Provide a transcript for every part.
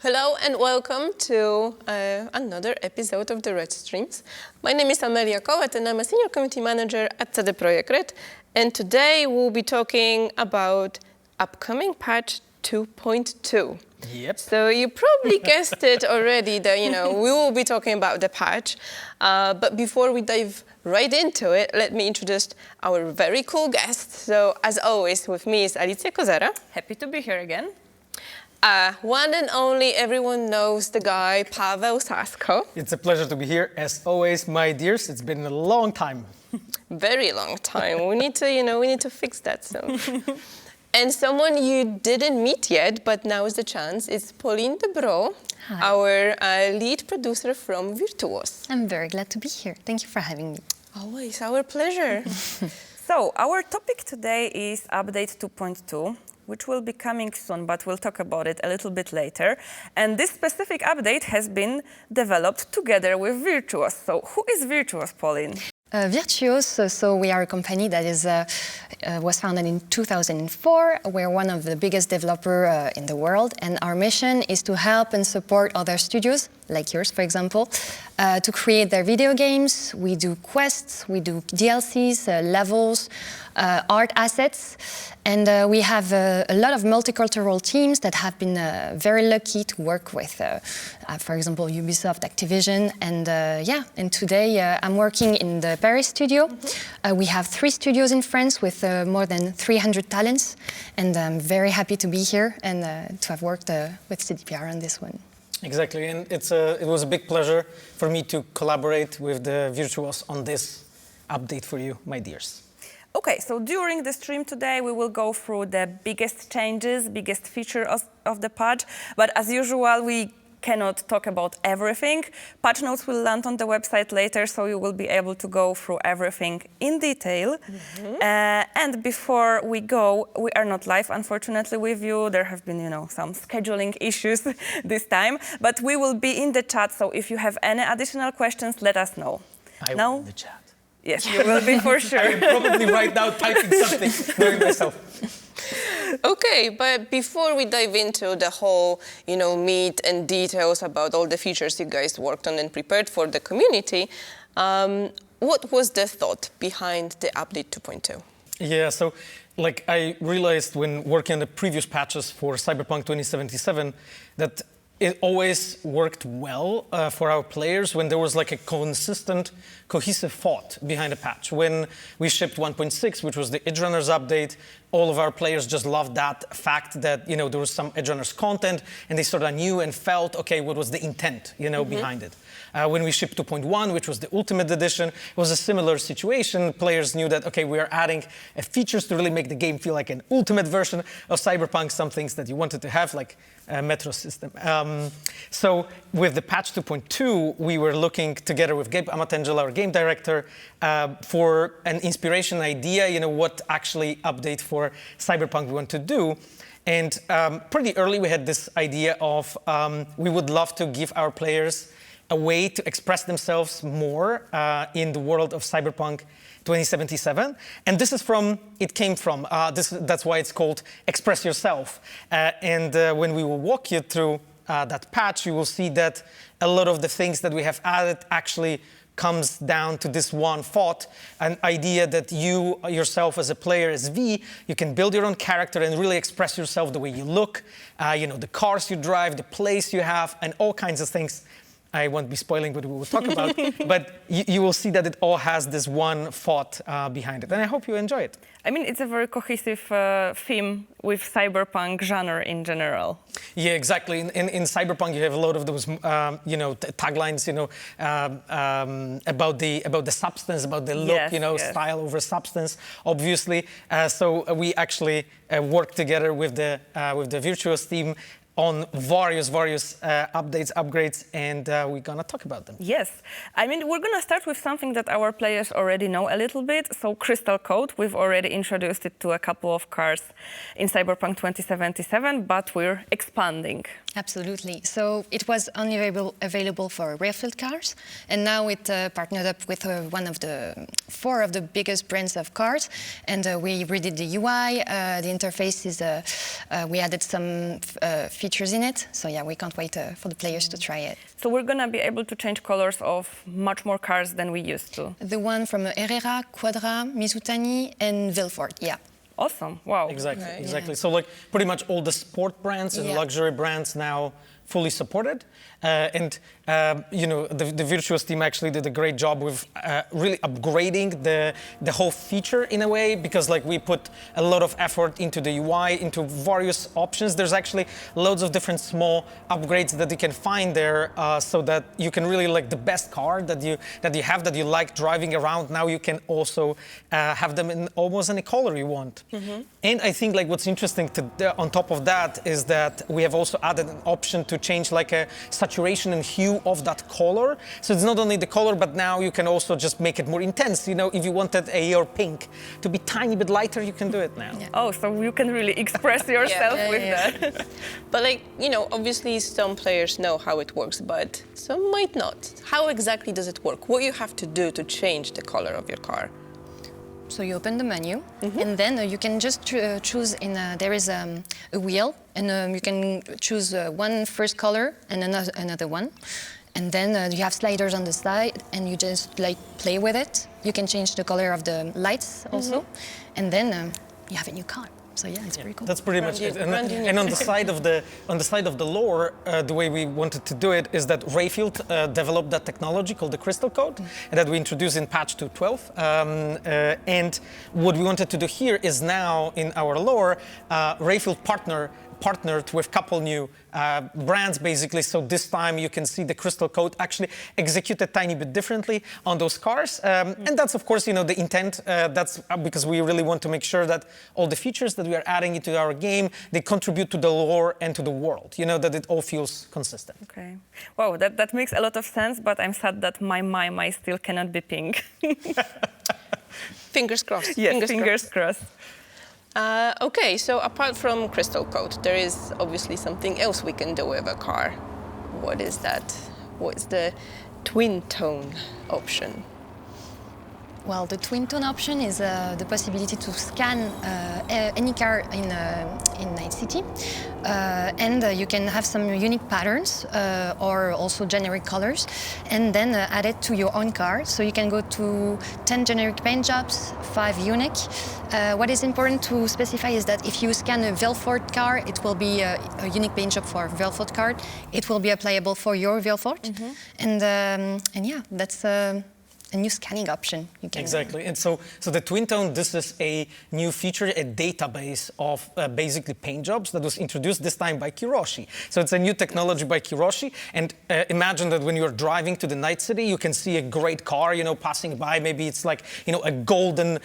Hello and welcome to another episode of the REDstreams. My name is Amelia Kołat and I'm a senior community manager at CD Projekt Red. And today we'll be talking about upcoming patch 2.2. Yep. So you probably guessed it already that, we will be talking about the patch. But before we dive right into it, let me introduce our very cool guest. So as always, with me is Alicja Kozera. Happy to be here again. One and only, everyone knows the guy, Paweł Sasko. It's a pleasure to be here. As always, my dears, it's been a long time. Very long time. We need to fix that soon. And someone you didn't meet yet, but now is the chance, is Pauline de Bro, our lead producer from Virtuos. I'm very glad to be here. Thank you for having me. Always our pleasure. So, our topic today is Update 2.2, which will be coming soon, but we'll talk about it a little bit later. And this specific update has been developed together with Virtuos. So, who is Virtuos, Pauline? Virtuos, so we are a company that was founded in 2004. We're one of the biggest developers in the world, and our mission is to help and support other studios, like yours, for example, to create their video games. We do quests, we do DLCs, levels, art assets, and we have a lot of multicultural teams that have been very lucky to work with, for example, Ubisoft, Activision, and today I'm working in the Paris studio. We have 3 studios in France with more than 300 talents, and I'm very happy to be here and to have worked with CDPR on this one. Exactly, and it was a big pleasure for me to collaborate with the Virtuos on this update for you, my dears. Okay, so during the stream today, we will go through the biggest changes, biggest feature of the patch. But as usual, we cannot talk about everything. Patch notes will land on the website later, so you will be able to go through everything in detail. And before we go, we are not live, unfortunately, with you. There have been, some scheduling issues this time. But we will be in the chat, so if you have any additional questions, let us know. I will in the chat. Yes, you will be for sure. I am probably right now typing something, knowing myself. Okay, but before we dive into the whole, meat and details about all the features you guys worked on and prepared for the community, what was the thought behind the update 2.2? Yeah, so I realized when working on the previous patches for Cyberpunk 2077 that it always worked well for our players when there was a consistent, cohesive thought behind a patch. When we shipped 1.6, which was the Edgerunners update, all of our players just loved that fact that there was some Edgerunners content, and they sort of knew and felt, okay, what was the intent, behind it. When we shipped 2.1, which was the Ultimate Edition, it was a similar situation. Players knew that, okay, we are adding features to really make the game feel like an ultimate version of Cyberpunk, some things that you wanted to have, like a metro system. So with the patch 2.2, we were looking together with Gabe Amatengel, our game director, for an inspiration idea, what actually update for Cyberpunk we want to do. And pretty early, we had this idea of we would love to give our players a way to express themselves more in the world of Cyberpunk 2077. And this is that's why it's called Express Yourself. When we will walk you through that patch, you will see that a lot of the things that we have added actually comes down to this one thought, an idea that you yourself as a player, as V, you can build your own character and really express yourself the way you look, the cars you drive, the place you have, and all kinds of things. I won't be spoiling what we will talk about, but you will see that it all has this one thought behind it, and I hope you enjoy it. I mean, it's a very cohesive theme with cyberpunk genre in general. Yeah, exactly. In Cyberpunk, you have a lot of those, taglines, about the substance, about the look, yes. Style over substance, obviously. So we actually worked together with the Virtuos team on various updates, upgrades, and we're gonna talk about them. Yes. I mean, we're gonna start with something that our players already know a little bit. So Crystal Code, we've already introduced it to a couple of cars in Cyberpunk 2077, but we're expanding. Absolutely. So it was only available for rail-filled cars, and now it partnered up with one of the 4 of the biggest brands of cars, and we redid the UI. The interface is, we added some features in it. So yeah, we can't wait for the players to try it. So we're going to be able to change colors of much more cars than we used to. The one from Herrera, Quadra, Mizutani, and Vilfort. Yeah. Awesome. Wow. Exactly, Right. exactly. So like pretty much all the sport brands and Yeah. luxury brands now fully supported. You know, the Virtuos team actually did a great job with really upgrading the whole feature in a way, because like we put a lot of effort into the UI, into various options. There's actually loads of different small upgrades that you can find there, so that you can really like the best car that you like driving around. Now you can also have them in almost any color you want. And I think like what's interesting on top of that is that we have also added an option to change like a saturation and hue of that color. So it's not only the color, but now you can also just make it more intense. You know, if you wanted your pink to be tiny bit lighter, you can do it now. Yeah. Oh, so you can really express yourself with yeah. that. But like, you know, obviously some players know how it works, but some might not. How exactly does it work? What you have to do to change the color of your car? So you open the menu, and then you can just choose there is a wheel, and you can choose one first color and another one. And then you have sliders on the side, and you just like play with it. You can change the color of the lights also, and then you have a new car. So yeah, it's pretty cool. That's pretty much it. Brand And on the side of the lore, the way we wanted to do it is that Rayfield developed that technology called the Crystal Code, and that we introduced in patch 2.12. And what we wanted to do here is now in our lore, Rayfield partnered with a couple new brands, basically. So this time you can see the Crystal Code actually executed a tiny bit differently on those cars. And that's, of course, you know, the intent. That's because we really want to make sure that all the features that we are adding into our game, they contribute to the lore and to the world, you know, that it all feels consistent. Okay. Wow, that makes a lot of sense, but I'm sad that my still cannot be pink. Fingers crossed. Yes, fingers crossed. Okay, so apart from Crystal Code, there is obviously something else we can do with a car. What is that? What's the twin tone option? Well, the twin tone option is the possibility to scan any car in Night City, and you can have some unique patterns or also generic colors, and then add it to your own car. So you can go to 10 generic paint jobs, 5 unique. What is important to specify is that if you scan a Vilfort car, it will be a unique paint job for a Vilfort car. It will be applicable for your Vilfort, and yeah, that's a new scanning option. You can Exactly, and so the twin tone, this is a new feature, a database of basically paint jobs that was introduced this time by Kiroshi. So it's a new technology by Kiroshi, and imagine that when you're driving to the Night City, you can see a great car, you know, passing by. Maybe it's like, you know, a golden,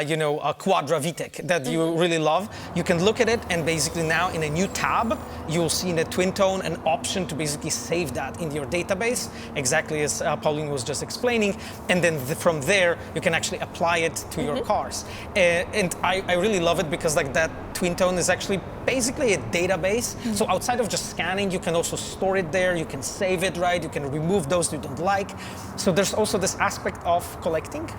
you know, a Quadra VTEC that you really love. You can look at it, and basically now in a new tab, you'll see in the twin tone an option to basically save that in your database, exactly as Pauline was just explaining. And then from there, you can actually apply it to your cars. And I really love it because like that twin tone is actually basically a database. So outside of just scanning, you can also store it there. You can save it, right? You can remove those you don't like. So there's also this aspect of collecting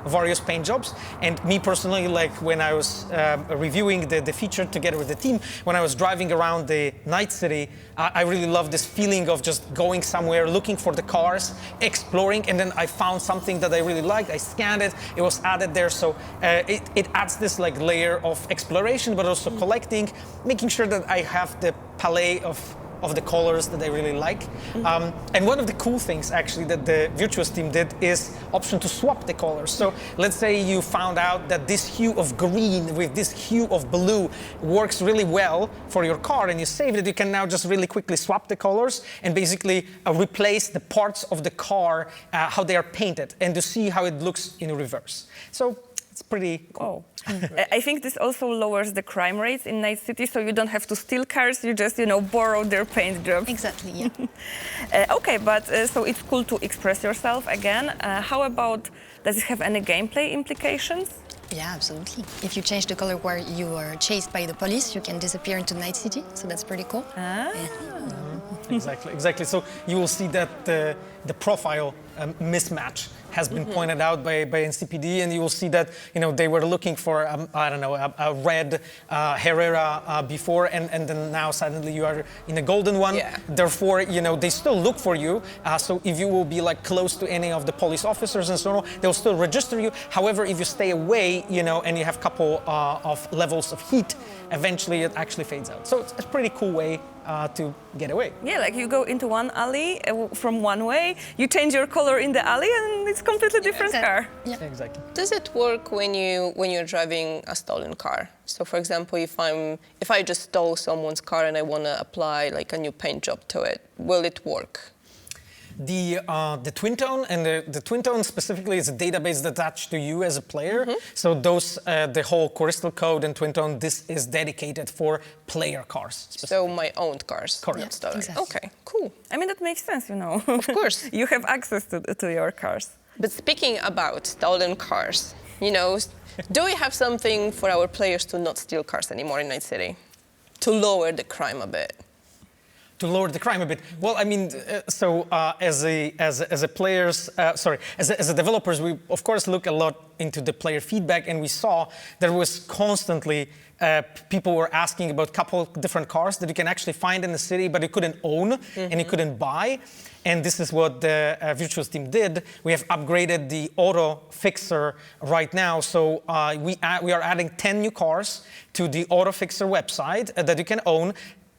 various paint jobs. And me personally, like when I was reviewing the feature together with the team, when I was driving around the Night City, I really love this feeling of just going somewhere, looking for the cars, exploring, and then I found something that I really liked. I scanned it, it was added there. So it adds this like layer of exploration, but also collecting, making sure that I have the palette of the colors that I really like. And one of the cool things actually that the Virtuos team did is option to swap the colors. So let's say you found out that this hue of green with this hue of blue works really well for your car and you saved it, you can now just really quickly swap the colors and basically replace the parts of the car, how they are painted, and to see how it looks in reverse. So it's pretty cool. I think this also lowers the crime rates in Night City, so you don't have to steal cars, you just, you know, borrow their paint jobs. Exactly, yeah. Okay, but so it's cool to express yourself again. How about, does it have any gameplay implications? Yeah, absolutely. If you change the color where you are chased by the police, you can disappear into Night City, so that's pretty cool. Exactly. So you will see that the profile mismatch has been pointed out by NCPD, and you will see that they were looking for I don't know, a red Herrera before, and then now suddenly you are in a golden one. Yeah. Therefore, they still look for you. So if you will be like close to any of the police officers and so on, they'll still register you. However, if you stay away, and you have a couple of levels of heat, eventually it actually fades out. So it's a pretty cool way to get away. Yeah, like you go into one alley from one way, you change your color in the alley, and it's completely different car. Yeah. Exactly. Does it work when you're driving a stolen car? So, for example, if I just stole someone's car and I want to apply like a new paint job to it, will it work? The Twin Tone, and the Twin Tone specifically is a database that's attached to you as a player. So those, the whole Crystal Code and Twin Tone, this is dedicated for player cars. So my own cars. Correct. Stolen. Exactly. Okay, cool. I mean, that makes sense, Of course. You have access to your cars. But speaking about stolen cars, do we have something for our players to not steal cars anymore in Night City? To lower the crime a bit? To lower the crime a bit. Well, I mean, as a players, as a developers, we of course look a lot into the player feedback, and we saw there was constantly people were asking about a couple different cars that you can actually find in the city, but you couldn't own and you couldn't buy. And this is what the Virtuos team did. We have upgraded the auto fixer right now. So we are adding 10 new cars to the auto fixer website that you can own.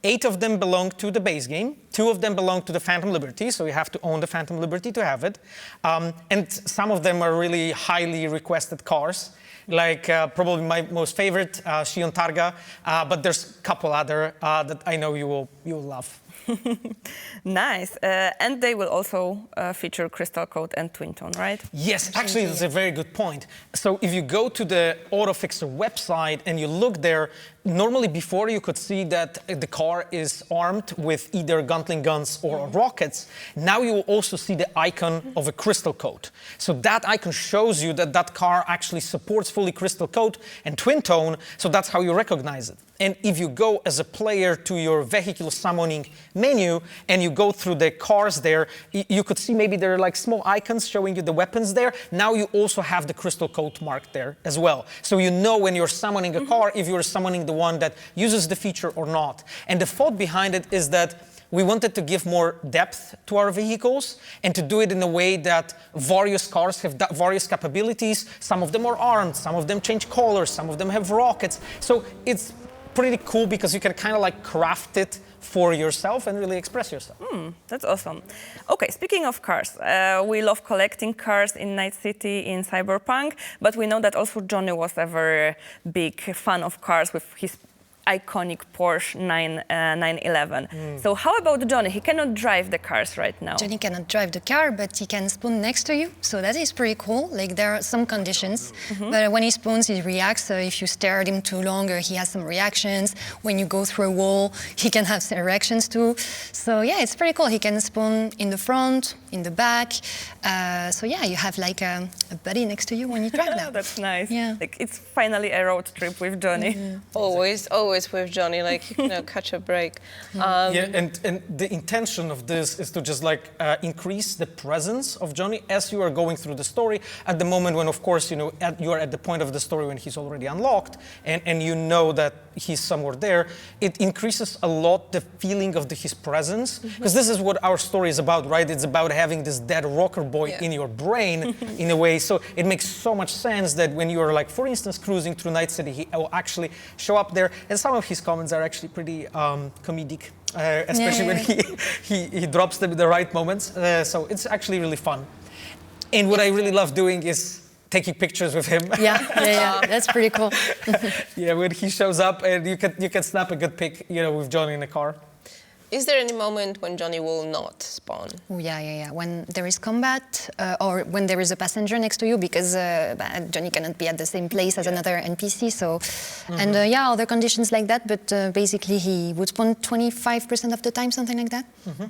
8 of them belong to the base game. 2 of them belong to the Phantom Liberty, so you have to own the Phantom Liberty to have it. And some of them are really highly requested cars, like probably my most favorite, Shion Targa, but there's a couple other that I know you will love. Nice. And they will also feature Crystal Code and Twin Tone, right? Yes, actually, that's a very good point. So if you go to the AutoFixer website and you look there, normally before you could see that the car is armed with either Gatling guns or rockets. Now you will also see the icon of a Crystal Code. So that icon shows you that that car actually supports fully Crystal Code and Twin Tone, so that's how you recognize it. And if you go as a player to your vehicle summoning menu and you go through the cars there, you could see maybe there are like small icons showing you the weapons there. Now you also have the Crystal Code marked there as well. So you know when you're summoning a car, if you're summoning the one that uses the feature or not. And the thought behind it is that we wanted to give more depth to our vehicles and to do it in a way that various cars have various capabilities. Some of them are armed, some of them change colors, some of them have rockets. So it's pretty cool because you can kind of like craft it for yourself and really express yourself. That's awesome. Okay, speaking of cars, we love collecting cars in Night City, in Cyberpunk, but we know that also Johnny was a very big fan of cars with his iconic Porsche 911. So how about Johnny? He cannot drive the cars right now. Johnny cannot drive the car, but he can spawn next to you. So that is pretty cool. Like there are some conditions, but when he spawns, he reacts. So if you stare at him too long, he has some reactions. When you go through a wall, he can have some reactions too. So yeah, it's pretty cool. He can spawn in the front, in the back. So yeah, you have like a buddy next to you when you drive now. That's nice. Yeah. Like it's finally a road trip with Johnny. Always with Johnny, like, catch a break. Yeah, and the intention of this is to just like increase the presence of Johnny as you are going through the story. At the moment when, of course, you are at the point of the story when he's already unlocked and you know that he's somewhere there, it increases a lot the feeling of his presence. Because this is what our story is about, right? It's about having this dead rocker boy in your brain in a way. So it makes so much sense that when you are like, for instance, cruising through Night City, he will actually show up there. And some of his comments are actually pretty comedic, especially when he drops them at the right moments. So it's actually really fun. And what I really love doing is taking pictures with him. Yeah, that's pretty cool. Yeah, when he shows up and you can snap a good pic, with Johnny in the car. Is there any moment when Johnny will not spawn? Oh, yeah. When there is combat or when there is a passenger next to you, because Johnny cannot be at the same place as another NPC. So, and other conditions like that. But basically, he would spawn 25% of the time, something like that.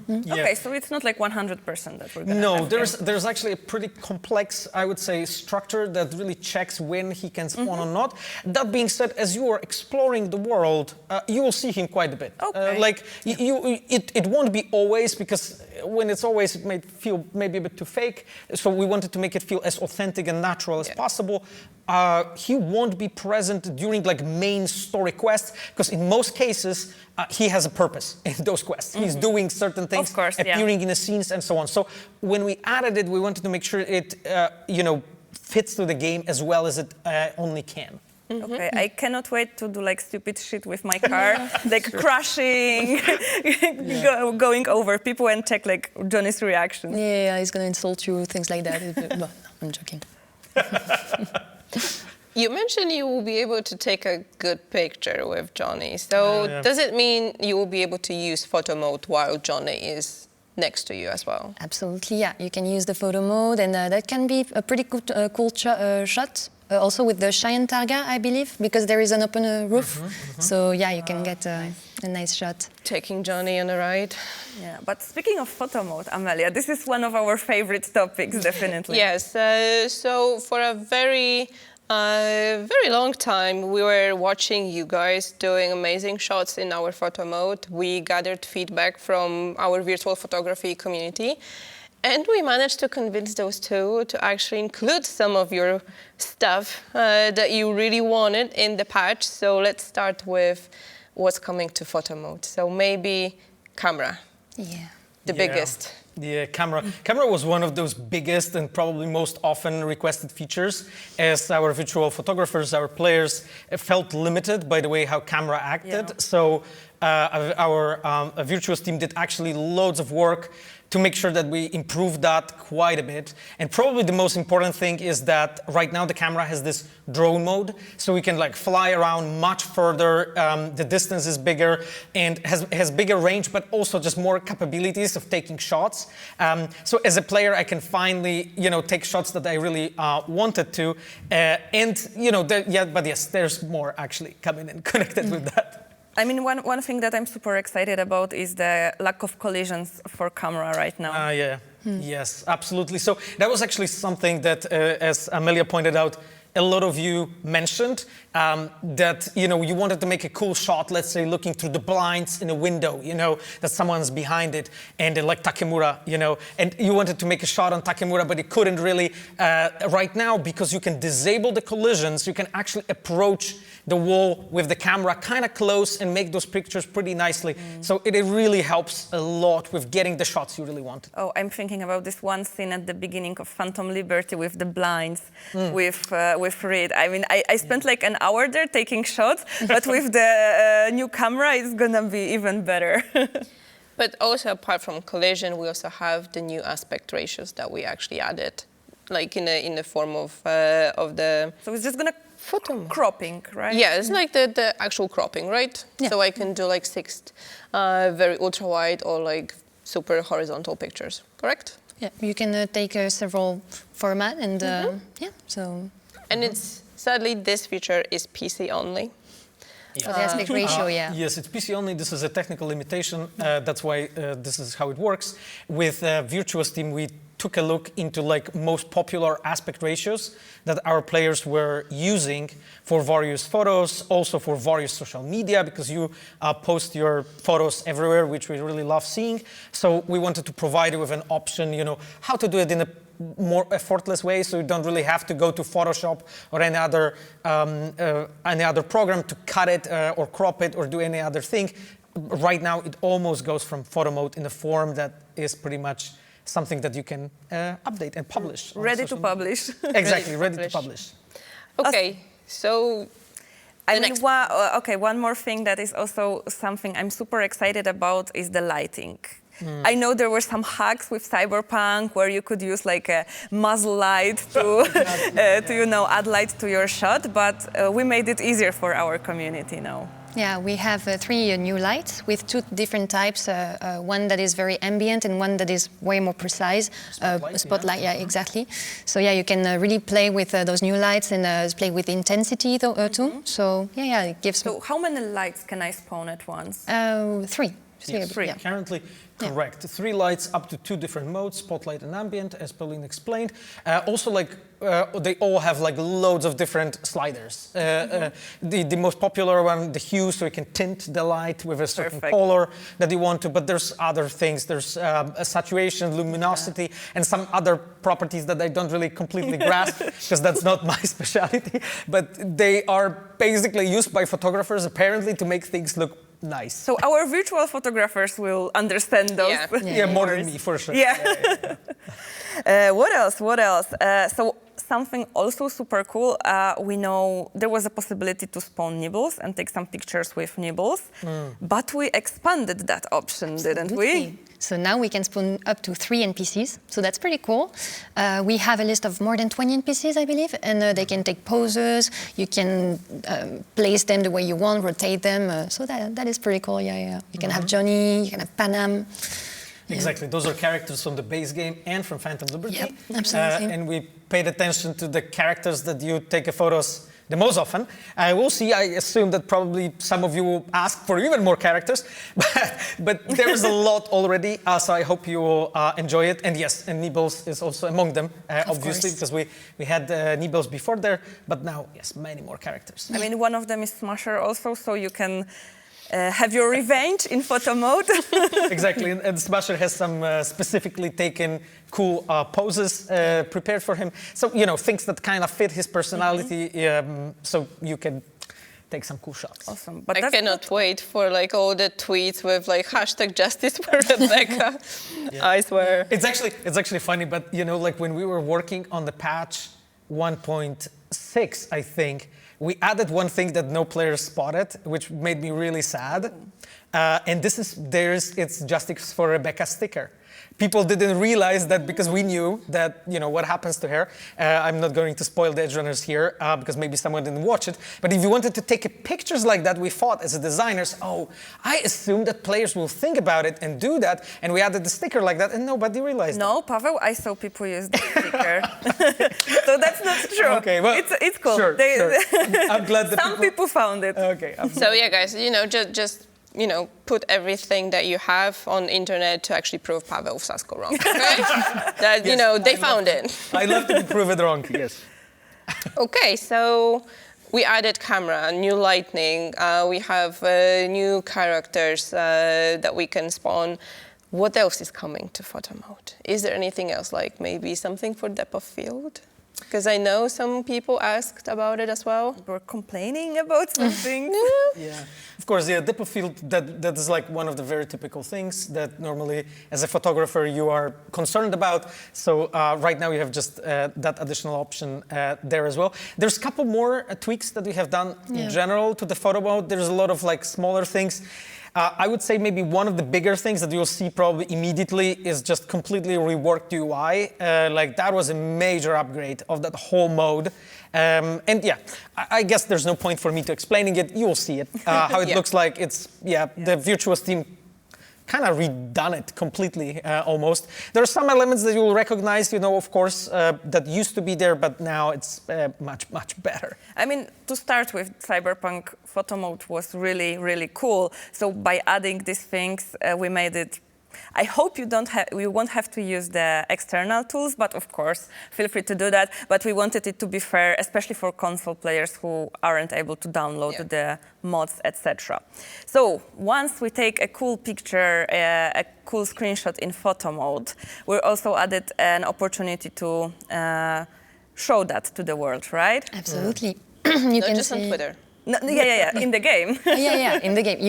Okay, so it's not like 100% that we're gonna No, have there's actually a pretty complex, I would say, structure that really checks when he can spawn or not. That being said, as you are exploring the world, you will see him quite a bit. Okay. It won't be always, because when it's always, it may feel maybe a bit too fake. So we wanted to make it feel as authentic and natural as possible. He won't be present during like main story quests, because in most cases he has a purpose in those quests. He's doing certain things, Of course, appearing in the scenes and so on. So when we added it, we wanted to make sure it fits to the game as well as it only can. Okay, I cannot wait to do like stupid shit with my car, like crashing, going over people and check like Johnny's reaction. Yeah, he's gonna insult you, things like that. No, I'm joking. You mentioned you will be able to take a good picture with Johnny. So does it mean you will be able to use photo mode while Johnny is next to you as well? Absolutely, yeah. You can use the photo mode, and that can be a pretty cool shot. Also with the Cheyenne Targa, I believe, because there is an open roof. So yeah, you can get a nice shot. Taking Johnny on a ride. Yeah, but speaking of photo mode, Amelia, this is one of our favorite topics, definitely. Yes, so for a very long time, we were watching you guys doing amazing shots in our photo mode. We gathered feedback from our virtual photography community. And we managed to convince those two to actually include some of your stuff that you really wanted in the patch. So let's start with what's coming to photo mode. So maybe camera, the biggest. Yeah, camera. Camera was one of those biggest and probably most often requested features, as our virtual photographers, our players, felt limited by the way how camera acted. Yeah. So our Virtuos team did actually loads of work to make sure that we improved that quite a bit. And probably the most important thing is that right now the camera has this drone mode, so we can like fly around much further. The distance is bigger and has bigger range, but also just more capabilities of taking shots. So as a player, I can finally, take shots that I really wanted to. But yes, there's more actually coming and connected with that. I mean, one thing that I'm super excited about is the lack of collisions for camera right now. Yes, absolutely. So that was actually something that, as Amelia pointed out, a lot of you mentioned that you wanted to make a cool shot, let's say looking through the blinds in a window, that someone's behind it, and like Takemura, and you wanted to make a shot on Takemura, but you couldn't really right now, because you can disable the collisions. You can actually approach the wall with the camera kind of close and make those pictures pretty nicely. So it really helps a lot with getting the shots you really wanted. Oh, I'm thinking about this one scene at the beginning of Phantom Liberty with the blinds, with Red. I mean, I spent like an hour there taking shots, but with the new camera, it's gonna be even better. But also, apart from collision, we also have the new aspect ratios that we actually added, like in the form of the. So it's just gonna photo cropping, right? Yeah, it's like the actual cropping, right? Yeah. So I can do like 6 very ultra wide or like super horizontal pictures, correct? Yeah, you can take several format and so. And it's sadly this feature is PC only. So the aspect ratio, Yes, it's PC only. This is a technical limitation. That's why this is how it works. With Virtuos team, we took a look into like most popular aspect ratios that our players were using for various photos, also for various social media, because you post your photos everywhere, which we really love seeing. So we wanted to provide you with an option, how to do it in a more effortless way, so you don't really have to go to Photoshop or any other program to cut it or crop it or do any other thing. Right now, it almost goes from photo mode in a form that is pretty much something that you can update and publish. Ready to publish. Exactly, ready to publish. Okay, so I mean, one more thing that is also something I'm super excited about is the lighting. I know there were some hacks with Cyberpunk where you could use like a muzzle light to add light to your shot, but we made it easier for our community now. Yeah, we have 3 new lights with 2 different types. One that is very ambient and one that is way more precise. Spotlight, yeah, exactly. So yeah, you can really play with those new lights and play with intensity too. So yeah, it gives. So how many lights can I spawn at once? 3. Yes, 3. Yeah. Currently, correct. 3 lights up to 2 different modes, spotlight and ambient, as Pauline explained. Also, they all have like loads of different sliders. The most popular one, the hue, so you can tint the light with a certain color that you want to. But there's other things. There's a saturation, luminosity, and some other properties that I don't really completely grasp because that's not my specialty. But they are basically used by photographers apparently to make things look nice. So our virtual photographers will understand those. Yeah, more than me, for sure. Yeah. What else? So something also super cool. We know there was a possibility to spawn nibbles and take some pictures with nibbles, but we expanded that option, didn't we? So now we can spawn up to 3 NPCs. So that's pretty cool. We have a list of more than 20 NPCs, I believe, and they can take poses. You can place them the way you want, rotate them. So that is pretty cool. Yeah. You can have Johnny, you can have Panam. Exactly. Those are characters from the base game and from Phantom Liberty. Yep, absolutely. And we paid attention to the characters that you take photos the most often. We'll see. I assume that probably some of you will ask for even more characters, but there is a lot already. So I hope you will enjoy it. And yes, and Nibbles is also among them, obviously, because we had Nibbles before there, but now, yes, many more characters. I mean, one of them is Smasher also, so you can have your revenge in photo mode. Exactly, and Smasher has some specifically taken cool poses prepared for him. So, things that kind of fit his personality, so you can take some cool shots. Awesome. But I cannot wait for all the tweets with #justice for Rebecca. I swear. It's actually funny, but when we were working on the patch 1.6, I think, we added one thing that no players spotted, which made me really sad. And it's Justice for Rebecca sticker. People didn't realize that because we knew that, what happens to her. I'm not going to spoil the Edgerunners here because maybe someone didn't watch it. But if you wanted to take pictures like that, we thought as designers, I assume that players will think about it and do that. And we added the sticker like that and nobody realized No, Pavel, I saw people use the sticker. So that's not true. Okay, well, it's cool. Sure. I'm glad that some people found it. Okay. So yeah, guys, just put everything that you have on the internet to actually prove Pavel Sasko wrong. Okay? That, they found it. I love to be proven wrong, yes. Okay, so we added camera, new lighting, we have new characters that we can spawn. What else is coming to photo mode? Is there anything else, like maybe something for depth of field? Because I know some people asked about it as well. We're complaining about something. Yeah, of course, depth of field, that is like one of the very typical things that normally, as a photographer, you are concerned about. So right now you have just that additional option there as well. There's a couple more tweaks that we have done in general to the photo mode. There's a lot of smaller things. I would say maybe one of the bigger things that you'll see probably immediately is just completely reworked UI. That was a major upgrade of that whole mode. And yeah, I guess there's no point for me to explaining it. You will see it, how it looks like. It's, the Virtuos team kind of redone it completely, almost. There are some elements that you will recognize, of course, that used to be there, but now it's much, much better. I mean, to start with, Cyberpunk photo mode was really, really cool. So by adding these things, we made it. I hope you won't have to use the external tools, but of course, feel free to do that. But we wanted it to be fair, especially for console players who aren't able to download the mods, etc. So once we take a cool picture, a cool screenshot in photo mode, we also added an opportunity to show that to the world, right? Absolutely. You Not can just on Twitter. No, in the game. In the game.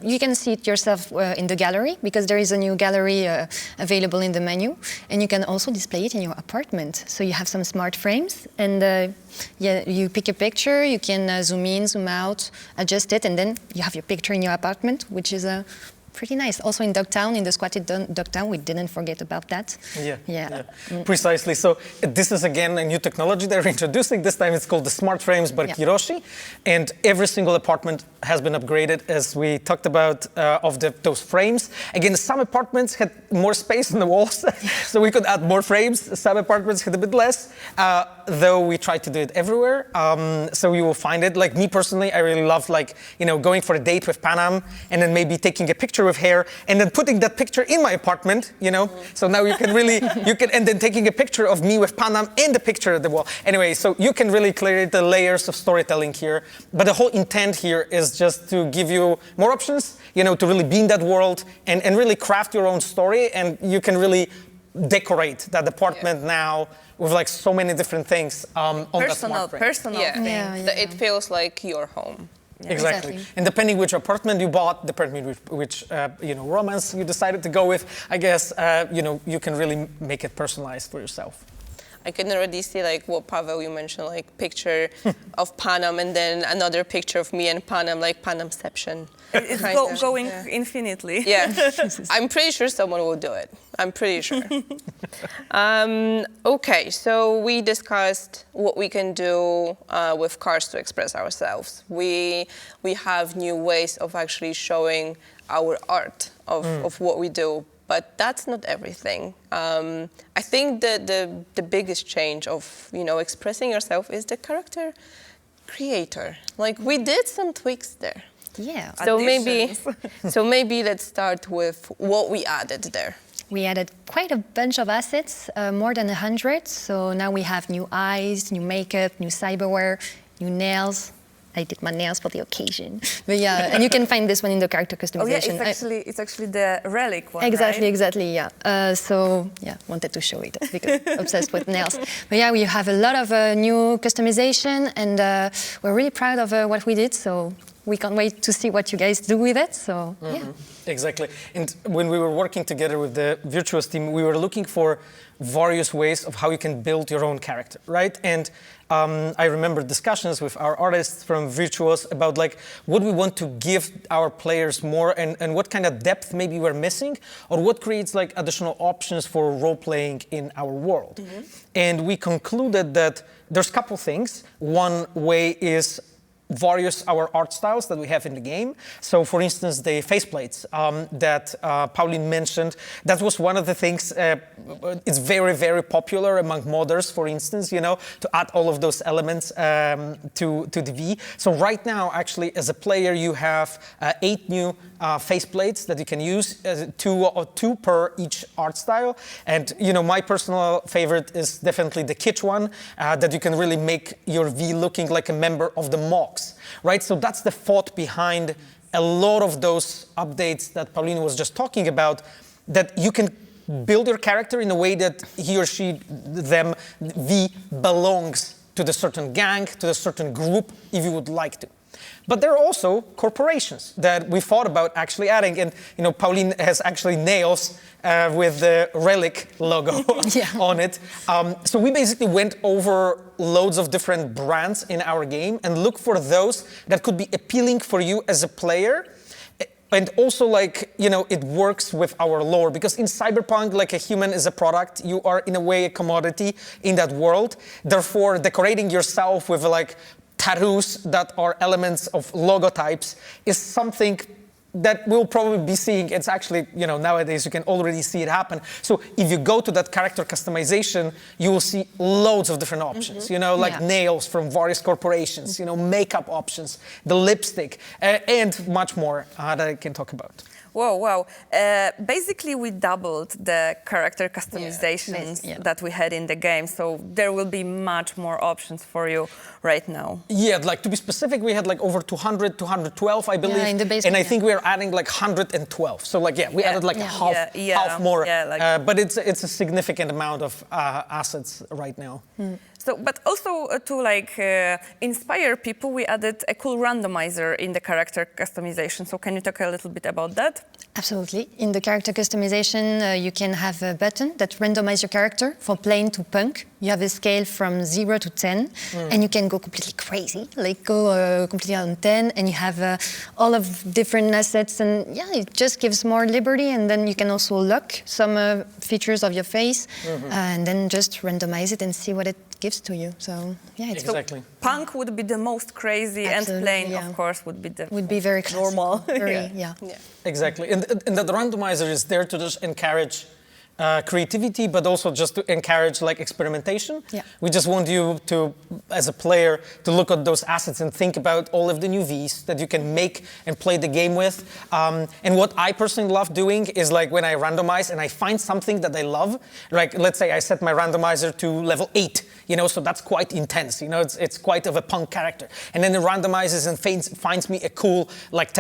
You can see it yourself in the gallery because there is a new gallery available in the menu, and you can also display it in your apartment. So you have some smart frames, and you pick a picture. You can zoom in, zoom out, adjust it, and then you have your picture in your apartment, which is pretty nice. Also in Dogtown, in the squatted Dogtown, we didn't forget about that. Yeah. Precisely. So this is again a new technology they're introducing. This time it's called the smart frames by Kiroshi, and every single apartment has been upgraded, as we talked about, of those frames. Again, some apartments had more space in the walls, so we could add more frames. Some apartments had a bit less, though we tried to do it everywhere. So you will find it. Like me personally, I really love going for a date with Panam, and then maybe taking a picture with hair, and then putting that picture in my apartment. So now you can really and then taking a picture of me with Panam and the picture at the wall. Anyway, so you can really create the layers of storytelling here. But the whole intent here is just to give you more options, to really be in that world and really craft your own story, and you can really decorate that apartment now with so many different things on that smart frame. Personal things. It feels like your home. Exactly. And depending which apartment you bought, depending which romance you decided to go with, I guess you can really make it personalized for yourself. I can already see what Pavel you mentioned, picture of Panam and then another picture of me and Panam, Panamception. It's going infinitely. Yeah, I'm pretty sure someone will do it. I'm pretty sure. Okay, so we discussed what we can do with cars to express ourselves. We have new ways of actually showing our art of what we do. But that's not everything. I think the biggest change of expressing yourself is the character creator. We did some tweaks there. Yeah. So maybe let's start with what we added there. We added quite a bunch of assets, more than 100. So now we have new eyes, new makeup, new cyberware, new nails. I did my nails for the occasion. But yeah, and you can find this one in the character customization. Oh yeah, it's actually the relic one, Exactly, yeah. So yeah, wanted to show it because obsessed with nails. But yeah, we have a lot of new customization, and we're really proud of what we did. So we can't wait to see what you guys do with it. So yeah. Exactly. And when we were working together with the Virtuos team, we were looking for various ways of how you can build your own character, right? And I remember discussions with our artists from Virtuos about what we want to give our players more and what kind of depth maybe we're missing, or what creates additional options for role-playing in our world. And we concluded that there's a couple things. One way is our art styles that we have in the game. So, for instance, the faceplates that Pauline mentioned, that was one of the things. It's very, very popular among modders, for instance, to add all of those elements to the V. So right now, actually, as a player, you have 8 new faceplates that you can use, two per each art style. And, my personal favorite is definitely the kitsch one, that you can really make your V looking like a member of the Mox. Right, so that's the thought behind a lot of those updates that Paulina was just talking about, that you can build your character in a way that he or she, V, belongs to the certain gang, to the certain group, if you would like to. But there are also corporations that we thought about actually adding. And, Pauline has actually nails with the Relic logo on it. So we basically went over loads of different brands in our game and looked for those that could be appealing for you as a player. And also, it works with our lore. Because in Cyberpunk, a human is a product. You are, in a way, a commodity in that world. Therefore, decorating yourself with, tattoos that are elements of logotypes is something that we'll probably be seeing. It's actually, nowadays you can already see it happen. So if you go to that character customization, you will see loads of different options, nails from various corporations, makeup options, the lipstick, and much more that I can talk about. Wow. Basically, we doubled the character customizations that we had in the game, so there will be much more options for you right now. Yeah, to be specific, we had over 200, 212, I believe. Yeah, in the basement, and I think we are adding 112. So we added half more. But it's a significant amount of assets right now. So, but also to inspire people, we added a cool randomizer in the character customization. So can you talk a little bit about that? Absolutely. In the character customization, you can have a button that randomizes your character for plain to punk. You have a scale from 0 to 10, and you can go completely crazy, like go completely on 10, and you have all of different assets, and yeah, it just gives more liberty, and then you can also lock some features of your face, and then just randomize it and see what it gives to you. So yeah, it's Exactly. So punk would be the most crazy, Absolutely, and plain, yeah. of course, would be very classical, normal. very, Yeah. yeah. Exactly. And that randomizer is there to just encourage creativity, but also just to encourage like experimentation. Yeah. We just want you to, as a player, to look at those assets and think about all of the new Vs that you can make and play the game with. And what I personally love doing is like when I randomize and I find something that I love, like let's say I set my randomizer to level 8, you know, so that's quite intense, you know, it's quite of a punk character. And then it randomizes and finds me a cool, like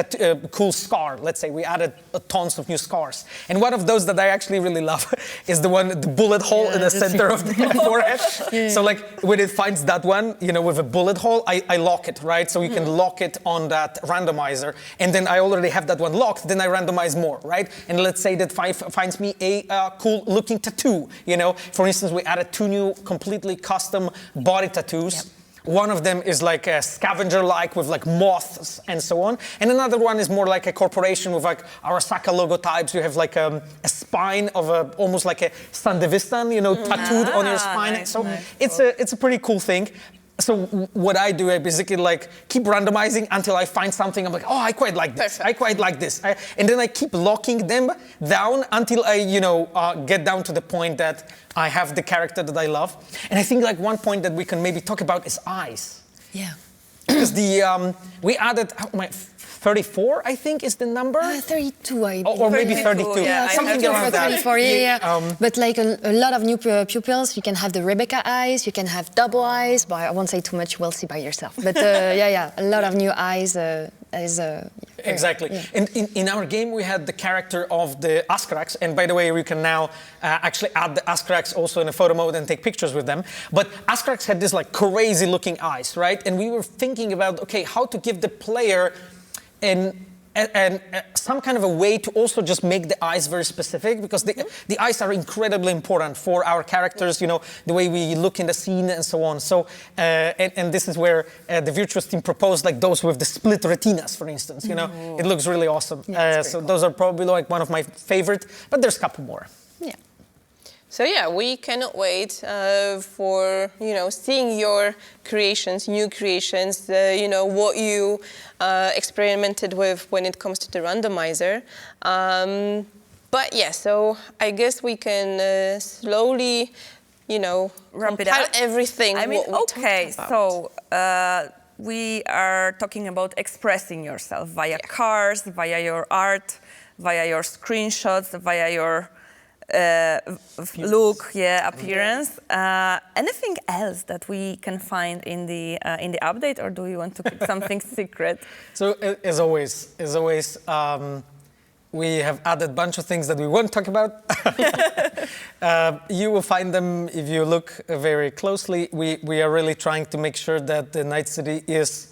cool scar. Let's say we added tons of new scars. And one of those that I actually really love is the bullet hole in the center of the forehead. So like when it finds that one, you know, with a bullet hole, I lock it, right? So you can lock it on that randomizer, and then I already have that one locked, then I randomize more, right? And let's say that finds me a cool looking tattoo, you know? For instance, we added 2 new completely custom body tattoos. Yep. One of them is like a scavenger-like with like moths and so on. And another one is more like a corporation with like Arasaka logotypes. You have like a spine of almost like a Sandevistan, you know, tattooed on your spine. Nice, so nice. it's a pretty cool thing. So what I do, I basically like keep randomizing until I find something. I'm like, oh, I quite like this. Perfect. I quite like this. And then I keep locking them down until I, you know, get down to the point that I have the character that I love. And I think like one point that we can maybe talk about is eyes. Yeah. Because we added 34, I think, is the number. 32, I Or maybe 32, 32. yeah, Something around that. 34, yeah. But like a lot of new pupils, you can have the Rebecca eyes, you can have double eyes, but I won't say too much, you will see by yourself. But yeah, a lot of new eyes Exactly. Yeah. And in our game, we had the character of the Askrax. And by the way, we can now actually add the Askrax also in a photo mode and take pictures with them. But Askrax had this like crazy looking eyes, right? And we were thinking about, okay, how to give the player and some kind of a way to also just make the eyes very specific, because the eyes are incredibly important for our characters, you know, the way we look in the scene and so on. So, and this is where the Virtuous team proposed like those with the split retinas, for instance, you know, it looks really awesome. Yeah, so cool. Those are probably like one of my favorite, but there's a couple more. Yeah. So yeah, we cannot wait for, you know, seeing your creations, new creations, you know, what you experimented with when it comes to the randomizer. But yeah, so I guess we can slowly, you know, Wrap it compile up. everything. I mean, what we okay, talked about. so we are talking about expressing yourself via cars, via your art, via your screenshots, via your look, appearance. Anything else that we can find in the update, or do you want to keep something secret? So as always, we have added a bunch of things that we won't talk about. You will find them if you look very closely. We are really trying to make sure that the Night City is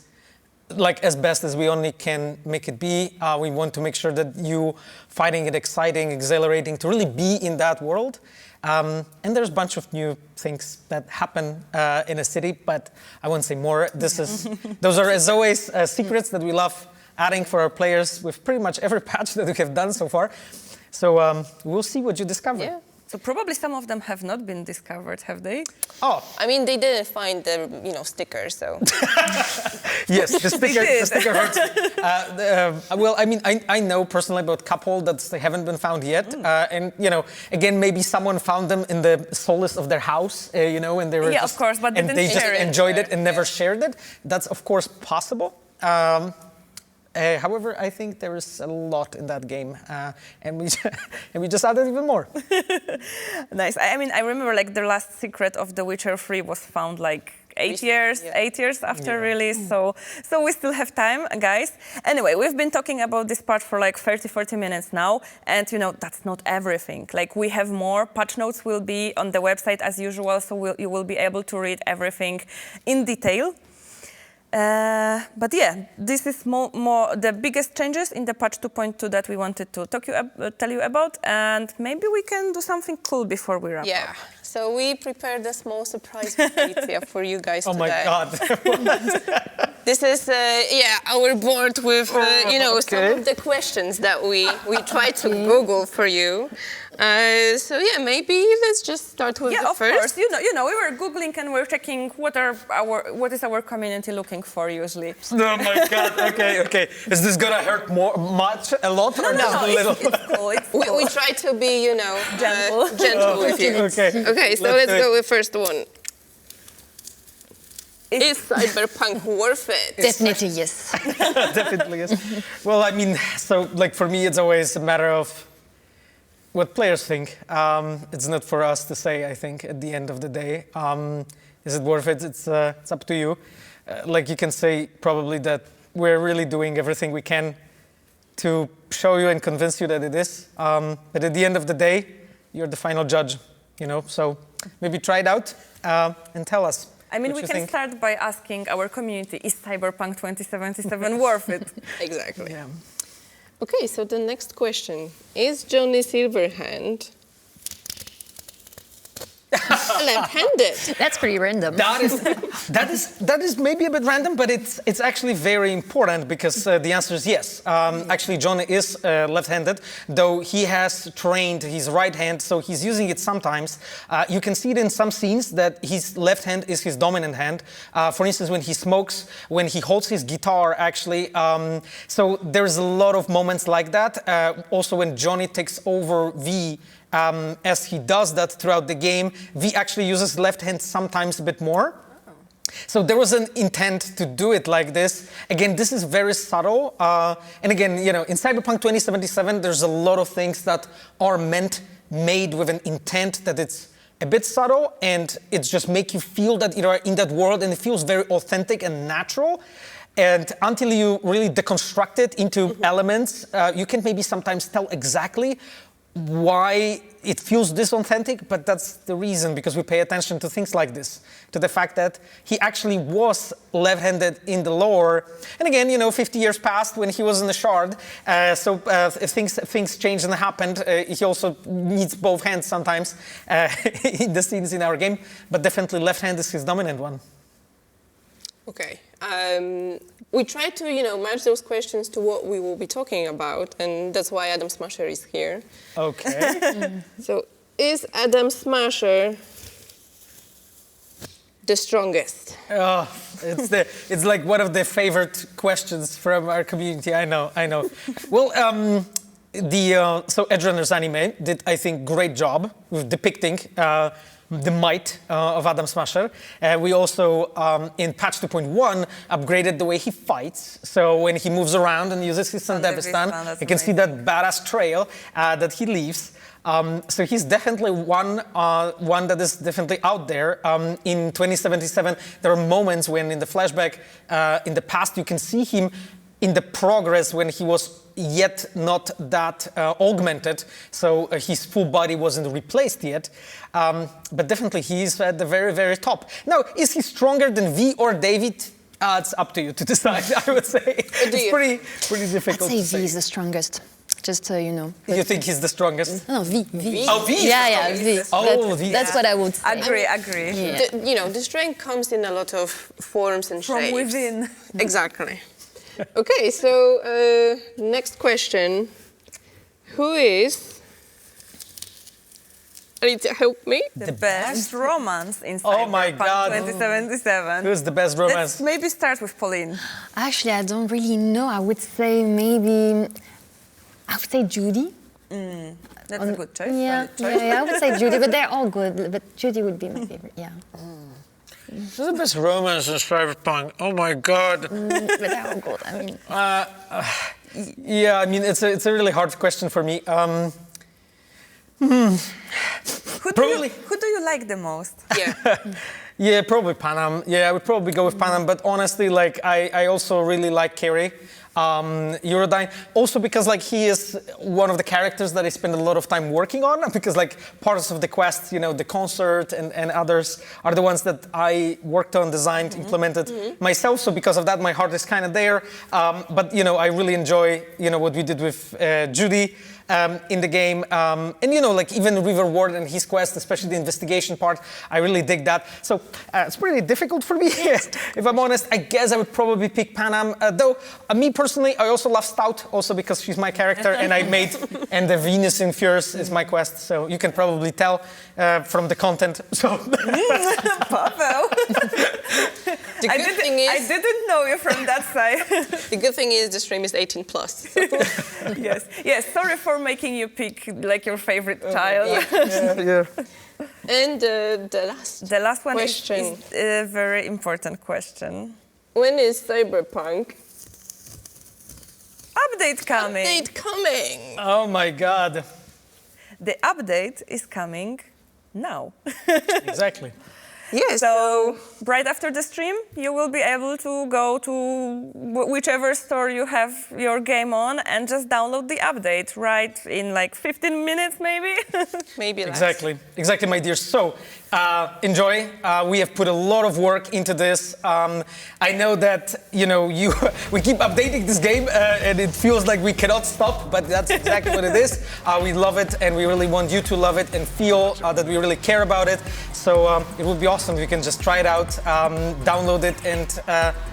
like as best as we only can make it be. We want to make sure that you finding it exciting, exhilarating, to really be in that world. And there's a bunch of new things that happen in a city, but I won't say more. Those are, as always, secrets that we love adding for our players with pretty much every patch that we have done so far. So we'll see what you discover. Yeah. So probably some of them have not been discovered, have they? Oh, I mean, they didn't find the, you know, sticker, so. yes, the sticker hurts. Well, I mean, I know personally about a couple that they haven't been found yet. And, you know, again, maybe someone found them in the solace of their house, you know, and they were of course, but they and didn't they just share it. enjoyed it and never shared it. That's, of course, possible. However, I think there is a lot in that game, and we just added even more. Nice. I mean, I remember like the last secret of The Witcher 3 was found like 8 years after release, so we still have time, guys. Anyway, we've been talking about this part for like 30-40 minutes now, and you know, that's not everything. Like, we have more. Patch notes will be on the website as usual, so you will be able to read everything in detail. But yeah, this is more the biggest changes in the patch 2.2 that we wanted to tell you about, and maybe we can do something cool before we wrap up. So we prepared a small surprise for Alicja for you guys today. Oh my God. This is our board with some of the questions that we tried to Google for you. Maybe let's just start with the of first. course. You know, we were Googling and we're checking what is our community looking for usually. Oh my God. Okay. Is this gonna hurt a lot, or just a little? It's cool. It's cool. We try to be, gentle with you. Okay. So let's go with first one. Is Cyberpunk worth it? Definitely yes. Definitely yes. Well, I mean, for me, it's always a matter of what players think. It's not for us to say, I think, at the end of the day. Is it worth it? It's up to you. You can say probably that we're really doing everything we can to show you and convince you that it is. But at the end of the day, you're the final judge, So maybe try it out and tell us. I mean, we can start by asking our community, is Cyberpunk 2077 worth it? Exactly. Yeah. Okay, so the next question. Is Johnny Silverhand left-handed? That's pretty random. That is maybe a bit random, but it's actually very important because the answer is yes. Actually, John is left-handed, though he has trained his right hand, so he's using it sometimes. You can see it in some scenes that his left hand is his dominant hand. For instance, when he smokes, when he holds his guitar, actually. So there's a lot of moments like that. Also, when Johnny takes over V, as he does that throughout the game, V actually uses left hand sometimes a bit more. So there was an intent to do it like this. Again, this is very subtle. And again, in Cyberpunk 2077, there's a lot of things that are made with an intent that it's a bit subtle, and it's just make you feel that you are in that world, and it feels very authentic and natural. And until you really deconstruct it into elements, you can maybe sometimes tell exactly why it feels this authentic, but that's the reason, because we pay attention to things like this, to the fact that he actually was left-handed in the lore. And again, 50 years passed when he was in the Shard, so if things changed and happened, he also needs both hands sometimes in the scenes in our game, but definitely left hand is his dominant one. Okay. We try to, match those questions to what we will be talking about, and that's why Adam Smasher is here. Okay. So, is Adam Smasher the strongest? It's like one of the favorite questions from our community. I know. Well, so Edgerunners anime did, I think, great job with depicting the might of Adam Smasher. We also, in patch 2.1, upgraded the way he fights. So when he moves around and uses his Sandevistan, you can see that badass trail that he leaves. So he's definitely one that is definitely out there. In 2077, there are moments when in the flashback, in the past, you can see him in the progress when he was yet not that augmented, so his full body wasn't replaced yet. But definitely he's at the very, very top. Now, is he stronger than V or David? It's up to you to decide, I would say. It's pretty difficult I'd to say V is the strongest, just so you know. You think he's the strongest? No, V. Oh, V? Yeah, V. V. That's what I would say. Agree. Yeah. The strength comes in a lot of forms and shapes. From within. Exactly. Okay, so next question. Who is... Alicja, help me. The best romance in Cyberpunk 2077. Who's the best romance? Let's maybe start with Pauline. Actually, I don't really know. I would say Judy. That's a good choice. Yeah, I would say Judy, but they're all good. But Judy would be my favorite, yeah. Who's the best romance in Cyberpunk? Oh my God. But they're all good, I mean. Yeah, I mean, it's a really hard question for me. Who do you like the most? Yeah. Yeah, probably Panam. Yeah, I would probably go with Panam, but honestly, I also really like Carrie. Eurodyne. Also because like he is one of the characters that I spend a lot of time working on, because like parts of the quest, you know, the concert and others are the ones that I worked on, designed, implemented myself. So because of that, my heart is kind of there. But you know, I really enjoy, you know, what we did with Judy in the game. And you know, like even River Ward and his quest, especially the investigation part, I really dig that. So it's pretty difficult for me, if I'm honest. I guess I would probably pick Panam. Though, me personally, I also love Stout, also because she's my character, and I made, and the Venus in Fierce is my quest, so you can probably tell from the content. So. Pavel. I didn't know you from that side. The good thing is the stream is 18+. So. Yes. Sorry for making you pick like your favorite child. Yeah. And the last one question is a very important question. When is Cyberpunk update coming? Update coming. Oh my God. The update is coming now. Exactly. Yes. So right after the stream, you will be able to go to whichever store you have your game on and just download the update right in like 15 minutes, maybe. Maybe less. Exactly, my dear. So enjoy. We have put a lot of work into this. I know that you know we keep updating this game, and it feels like we cannot stop. But that's exactly what it is. We love it, and we really want you to love it and feel that we really care about it. So it would be awesome if you can just try it out, download it, and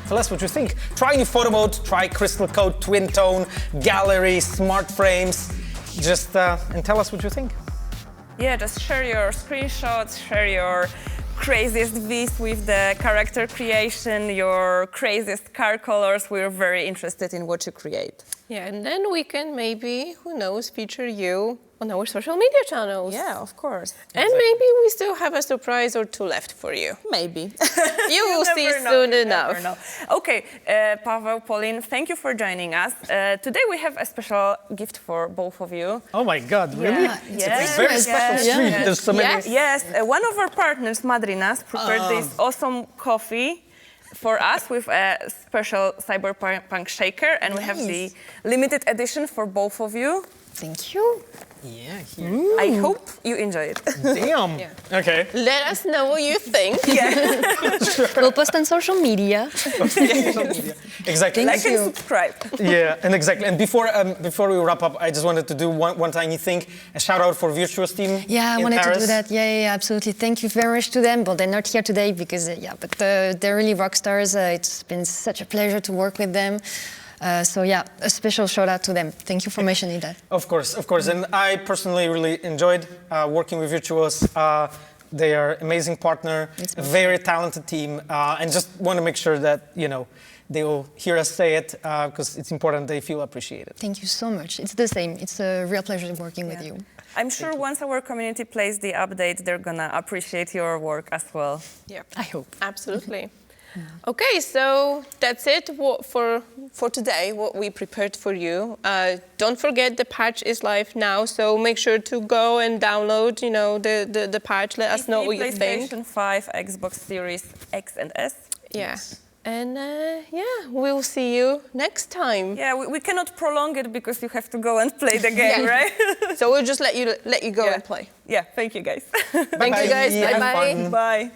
tell us what you think. Try new photo mode, try crystal code, twin tone, gallery, smart frames. Just and tell us what you think. Yeah, just share your screenshots, share your craziest Vs with the character creation, your craziest car colors. We're very interested in what you create. Yeah, and then we can maybe, who knows, feature you on our social media channels. Yeah, of course. And maybe we still have a surprise or two left for you. Maybe. You will see soon enough. Okay, Pavel, Pauline, thank you for joining us. Today we have a special gift for both of you. Oh my God, really? Yeah. It's a very special stream. There's so many. Yes, one of our partners, Madrinas, prepared this awesome coffee for us with a special Cyberpunk shaker, and we have the limited edition for both of you. Thank you. Yeah, here. I hope you enjoy it. Damn. Okay. Let us know what you think. We'll post on social media. Exactly. Like and subscribe. Yeah, and exactly. And before we wrap up, I just wanted to do one tiny thing. A shout out for Virtuos team. Yeah, I wanted to do that. Yeah, absolutely. Thank you very much to them. But they're not here today because, but they're really rock stars. It's been such a pleasure to work with them. So yeah, a special shout out to them. Thank you for mentioning that. Of course. And I personally really enjoyed working with Virtuos. They are an amazing partner, a very talented team, and just want to make sure that, you know, they will hear us say it because it's important they feel appreciated. Thank you so much. It's the same. It's a real pleasure working with you. I'm sure once our community plays the update, they're gonna appreciate your work as well. Yeah, I hope. Absolutely. Okay, so that's it for today, what we prepared for you. Don't forget the patch is live now, so make sure to go and download, you know, the patch. Let us know what you think. PlayStation 5, Xbox Series X and S. Yeah. And we'll see you next time. Yeah, we cannot prolong it because you have to go and play the game, right? So we'll just let you go and play. Yeah, thank you guys. Thank you guys. Bye-bye. Bye.